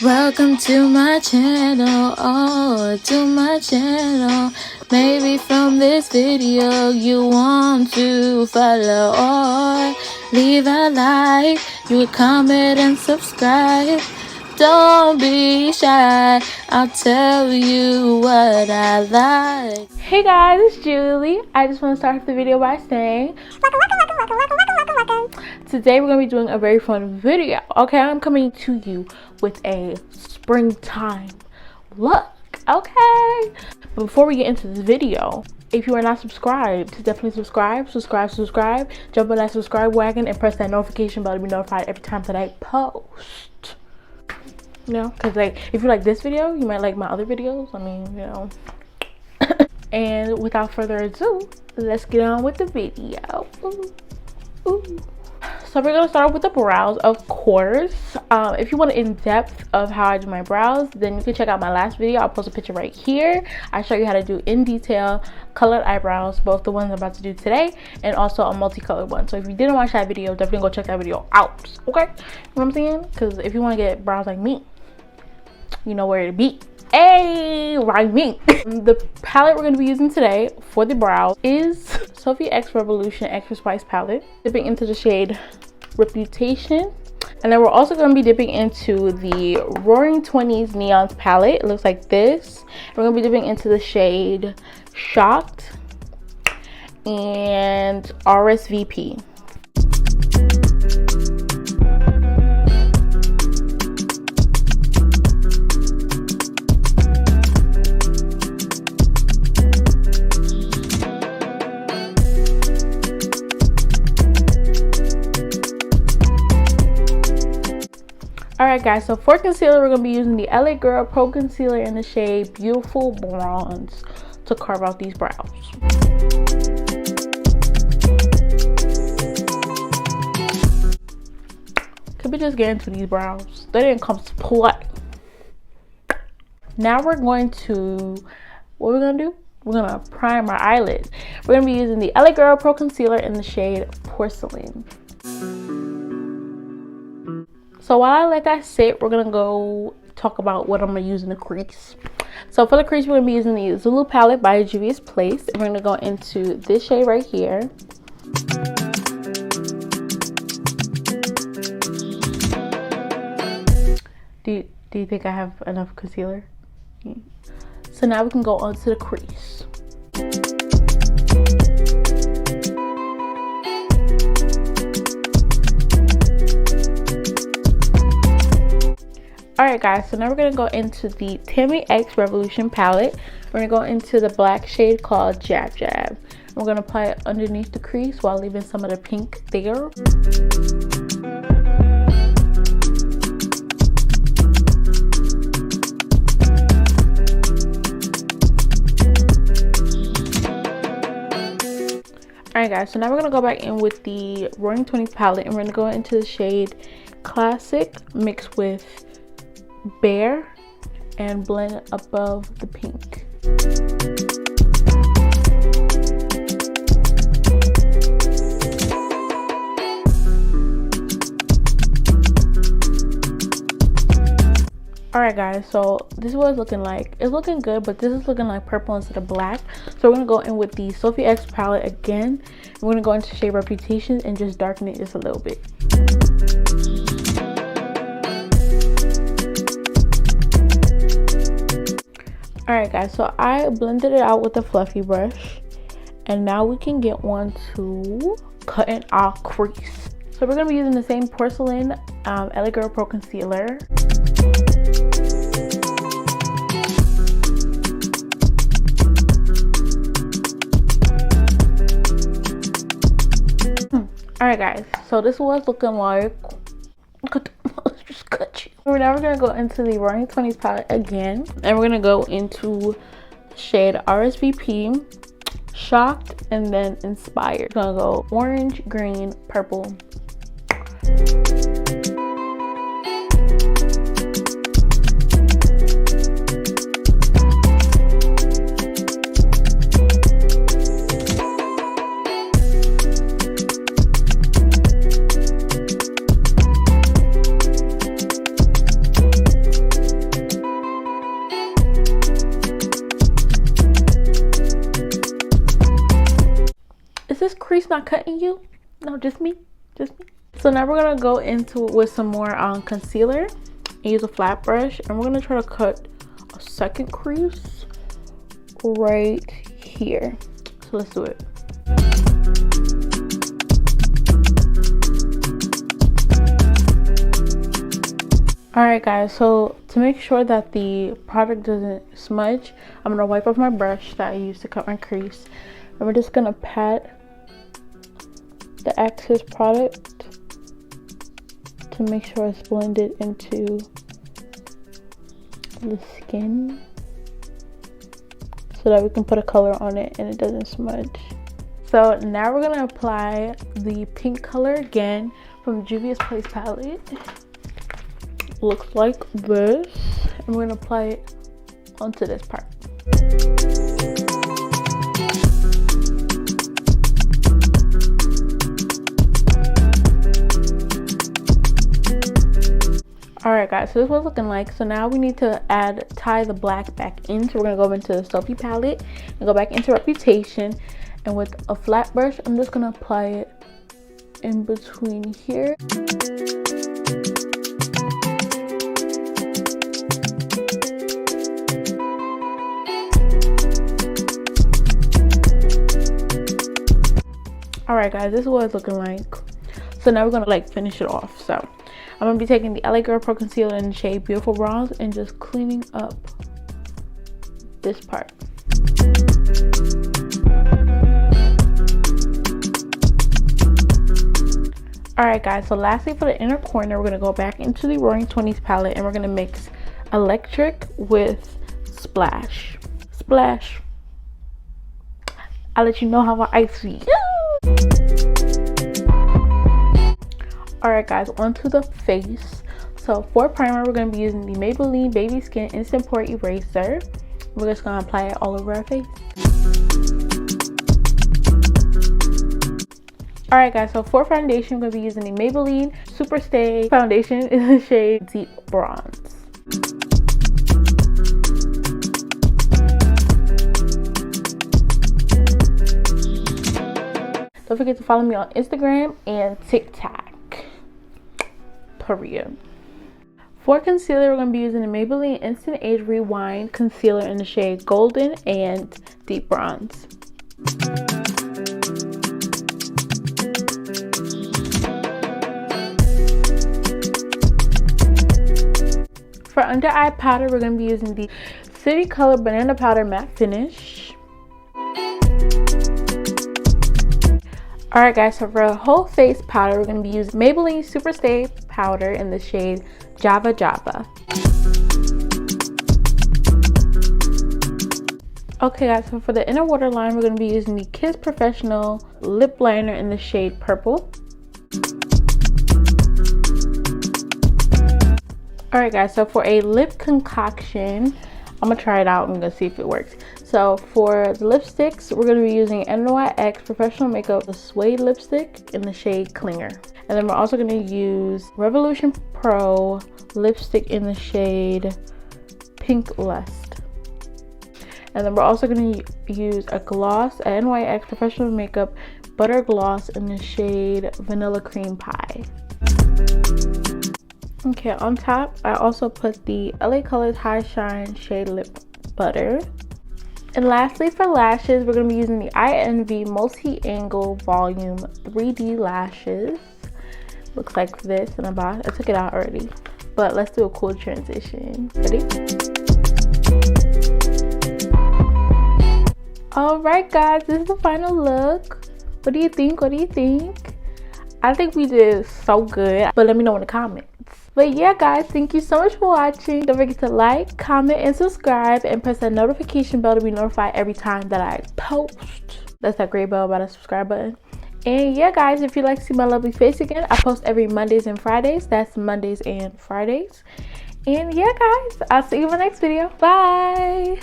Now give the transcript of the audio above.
Welcome to my channel, to my channel. Maybe from this video you want to follow or leave a like, you would comment and subscribe. Don't be shy, I'll tell you what I like. Hey guys, it's Julie. I just want to start the video by saying welcome. Today we're going to be doing a very fun video. Okay, I'm coming to you with a springtime look. Okay, but before we get into this video, if you are not subscribed, definitely subscribe. Jump on that subscribe wagon and press that notification bell to be notified every time that I post. You know, because like if you like this video, you might like my other videos. I mean, you know. And without further ado, let's get on with the video. Ooh. So we're gonna start off with the brows, of course. If you want an in-depth of how I do my brows, then you can check out my last video. I'll post a picture right here. I show you how to do in detail colored eyebrows, both the ones I'm about to do today and also a multicolored one. So if you didn't watch that video, definitely go check that video out. Okay, you know what I'm saying? Because if you want to get brows like me, you know where to be. Hey, right me. The palette we're going to be using today for the brows is Soph X Revolution Extra Spice palette, dipping into the shade Reputation. And then we're also going to be dipping into the Roaring 20s Neons palette. It looks like this. We're going to be dipping into the shade Shocked and RSVP. Alright guys, so for concealer, we're going to be using the LA Girl Pro Concealer in the shade Beautiful Bronze to carve out these brows. Could we just get into these brows? They didn't come to play. Now we're going to, what we're going to do? We're going to prime our eyelids. We're going to be using the LA Girl Pro Concealer in the shade Porcelain. So while I let that sit, we're gonna go talk about what I'm gonna use in the crease. So for the crease, we're gonna be using the Zulu palette by Juvia's Place, and we're gonna go into this shade right here. Do you think I have enough concealer? Yeah. So now we can go on to the crease. Alright guys, so now we're going to go into the Tammy X Revolution palette. We're going to go into the black shade called Jab Jab. We're going to apply it underneath the crease while leaving some of the pink there. Alright guys, so now we're going to go back in with the Roaring 20s palette, and we're going to go into the shade Classic mixed with Bare and blend above the pink. Alright guys, so this is what it's looking like. It's looking good, but this is looking like purple instead of black. So we're gonna go in with the Soph X palette again. We're gonna go into shade Reputation and just darken it just a little bit. Alright guys, so I blended it out with a fluffy brush, and now we can get one to cutting our crease. So we're going to be using the same Porcelain LA Girl Pro Concealer. Alright guys, so this was looking like, let's just cut you. We're now going to go into the Roaring 20s palette again, and we're going to go into shade RSVP, Shocked, and then Inspired. We're going to go orange, green, purple. not cutting you. No, just me. Just me. So now we're gonna go into it with some more concealer and use a flat brush, and we're gonna try to cut a second crease right here. So let's do it. Alright guys, so to make sure that the product doesn't smudge, I'm going to wipe off my brush that I used to cut my crease. And we're just going to pat the excess product to make sure it's blended into the skin, so that we can put a color on it and it doesn't smudge. So now we're going to apply the pink color again from the Juvia's Place palette. Looks like this, and we're gonna apply it onto this part. Alright guys, so this is what it's looking like. So now we need to tie the black back in. So we're gonna go into the Soph palette and go back into Reputation, and with a flat brush I'm just gonna apply it in between here. Alright guys, this is what it's looking like. So now we're gonna like finish it off. So I'm gonna be taking the LA Girl Pro Concealer in the shade Beautiful Bronze and just cleaning up this part. Alright guys, so lastly for the inner corner, we're gonna go back into the Roaring 20s palette and we're gonna mix Electric with Splash. Splash. I'll let you know how my icy. Alright guys, onto the face. So for primer, we're going to be using the Maybelline Baby Skin Instant Pore Eraser. We're just going to apply it all over our face. Alright guys, so for foundation, we're going to be using the Maybelline Super Stay Foundation in the shade Deep Bronze. Don't forget to follow me on Instagram and TikTok. Period. For concealer, we're going to be using the Maybelline Instant Age Rewind Concealer in the shade Golden and Deep Bronze. For under eye powder, we're going to be using the City Color Banana Powder Matte Finish. Alright guys, so for a whole face powder, we're going to be using Maybelline Super Stay Powder in the shade Java Java. Okay guys, so for the inner waterline, we're going to be using the Kiss Professional Lip Liner in the shade Purple. Alright guys, so for a lip concoction, I'm going to try it out and I'm going to see if it works. So for the lipsticks, we're going to be using NYX Professional Makeup the Suede Lipstick in the shade Clinger. And then we're also going to use Revolution Pro Lipstick in the shade Pink Lust. And then we're also going to use a gloss, a NYX Professional Makeup Butter Gloss in the shade Vanilla Cream Pie. Okay, on top, I also put the LA Colors High Shine Shade Lip Butter. And lastly, for lashes, we're going to be using the INV Multi-Angle Volume 3D Lashes. Looks like this in a box. I took it out already, but let's do a cool transition. Ready? Alright guys, this is the final look. What do you think? What do you think? I think we did so good, but let me know in the comments. But yeah guys, thank you so much for watching. Don't forget to like, comment, and subscribe, and press that notification bell to be notified every time that I post. That's that gray bell by the subscribe button. And yeah guys, if you'd like to see my lovely face again, I post every Mondays and Fridays. That's Mondays and Fridays. And yeah guys, I'll see you in my next video. Bye!